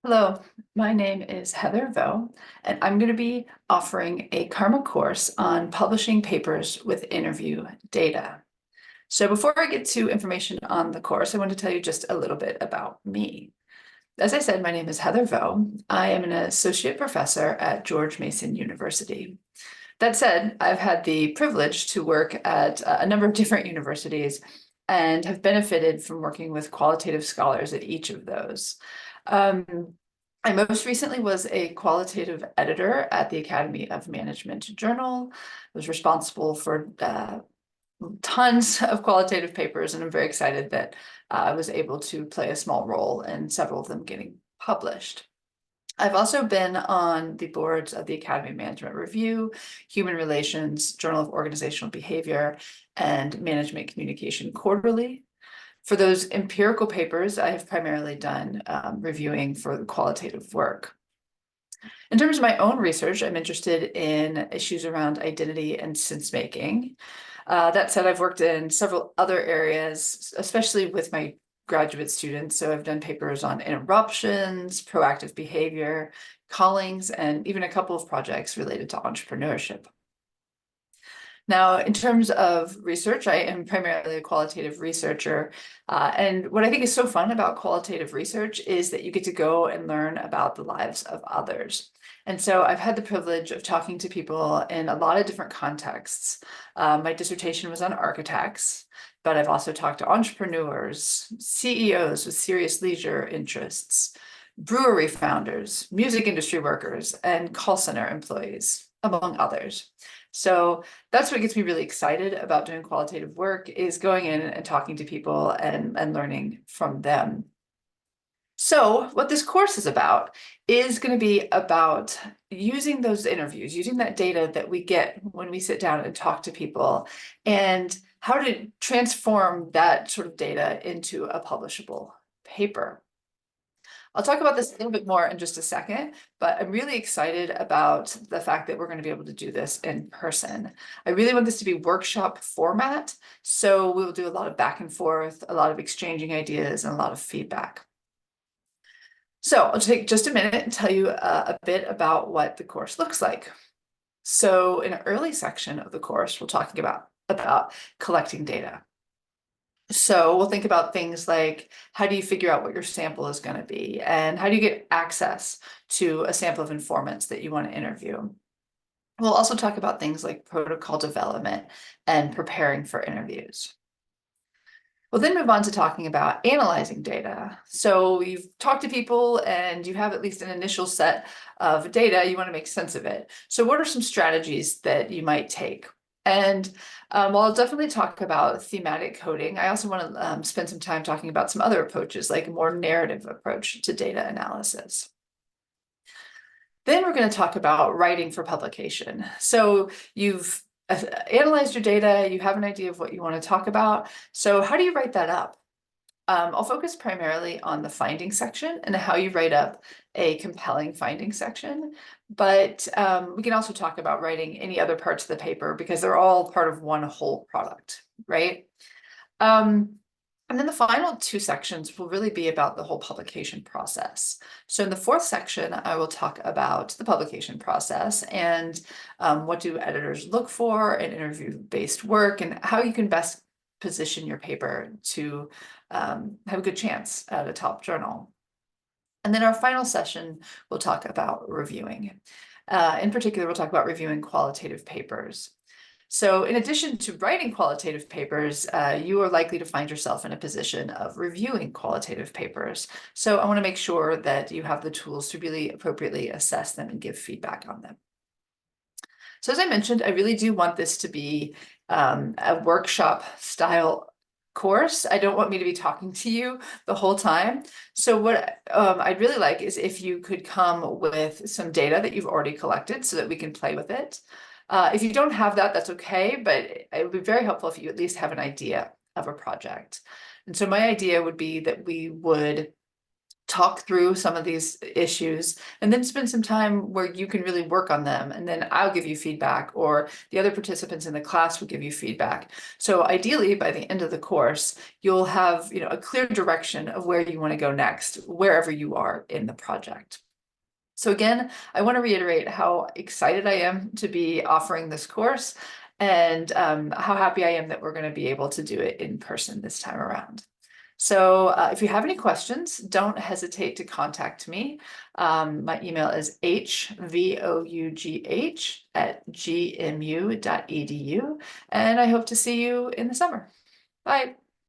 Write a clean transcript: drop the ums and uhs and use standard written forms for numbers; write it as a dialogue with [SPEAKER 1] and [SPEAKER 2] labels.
[SPEAKER 1] Hello, my name is Heather Vough, and I'm going to be offering a Karma course on publishing papers with interview data. So before I get to information on the course, I want to tell you just a little bit about me. As I said, my name is Heather Vough. I am an associate professor at George Mason University. That said, I've had the privilege to work at a number of different universities and have benefited from working with qualitative scholars at each of those. Um, I most recently was a qualitative editor at the Academy of Management Journal. I was responsible for tons of qualitative papers, and I'm very excited that I was able to play a small role in several of them getting published. I've also been on the boards of the Academy of Management Review, Human Relations, Journal of Organizational Behavior, and Management Communication Quarterly. For those empirical papers, I have primarily done reviewing for the qualitative work. In terms of my own research, I'm interested in issues around identity and sense making. That said, I've worked in several other areas, especially with my graduate students. So I've done papers on interruptions, proactive behavior, callings, and even a couple of projects related to entrepreneurship. Now, in terms of research, I am primarily a qualitative researcher. And what I think is so fun about qualitative research is that you get to go and learn about the lives of others. And so I've had the privilege of talking to people in a lot of different contexts. My dissertation was on architects, but I've also talked to entrepreneurs, CEOs with serious leisure interests, brewery founders, music industry workers, and call center employees, among others. So that's what gets me really excited about doing qualitative work, is going in and talking to people and learning from them. So what this course is about is going to be about using those interviews, using that data that we get when we sit down and talk to people, and how to transform that sort of data into a publishable paper. I'll talk about this a little bit more in just a second, but I'm really excited about the fact that we're going to be able to do this in person. I really want this to be workshop format, so we'll do a lot of back and forth, a lot of exchanging ideas, and a lot of feedback. So I'll take just a minute and tell you a bit about what the course looks like. So in an early section of the course, we're talking about collecting data. So we'll think about things like, how do you figure out what your sample is going to be? And how do you get access to a sample of informants that you want to interview? We'll also talk about things like protocol development and preparing for interviews. We'll then move on to talking about analyzing data. So you've talked to people and you have at least an initial set of data, you want to make sense of it. So what are some strategies that you might take? And while I'll definitely talk about thematic coding, I also want to spend some time talking about some other approaches, like a more narrative approach to data analysis. Then we're going to talk about writing for publication. So you've analyzed your data, you have an idea of what you want to talk about. So how do you write that up? I'll focus primarily on the finding section and how you write up a compelling finding section, but we can also talk about writing any other parts of the paper because they're all part of one whole product, right? And then the final two sections will really be about the whole publication process. So in the fourth section, I will talk about the publication process and what do editors look for in interview-based work and how you can best position your paper to have a good chance at a top journal. And then our final session, we'll talk about reviewing. In particular, we'll talk about reviewing qualitative papers. So in addition to writing qualitative papers, you are likely to find yourself in a position of reviewing qualitative papers. So I want to make sure that you have the tools to really appropriately assess them and give feedback on them. So as I mentioned, I really do want this to be a workshop style course. I don't want me to be talking to you the whole time. So what I'd really like is if you could come with some data that you've already collected so that we can play with it. If you don't have that, that's okay, but it would be very helpful if you at least have an idea of a project. And so my idea would be that we would talk through some of these issues, and then spend some time where you can really work on them. And then I'll give you feedback, or the other participants in the class will give you feedback. So ideally, by the end of the course, you'll have, a clear direction of where you want to go next, wherever you are in the project. So again, I want to reiterate how excited I am to be offering this course, and how happy I am that we're going to be able to do it in person this time around. So if you have any questions, don't hesitate to contact me. My email is hvouugh@gmu.edu, and I hope to see you in the summer. Bye.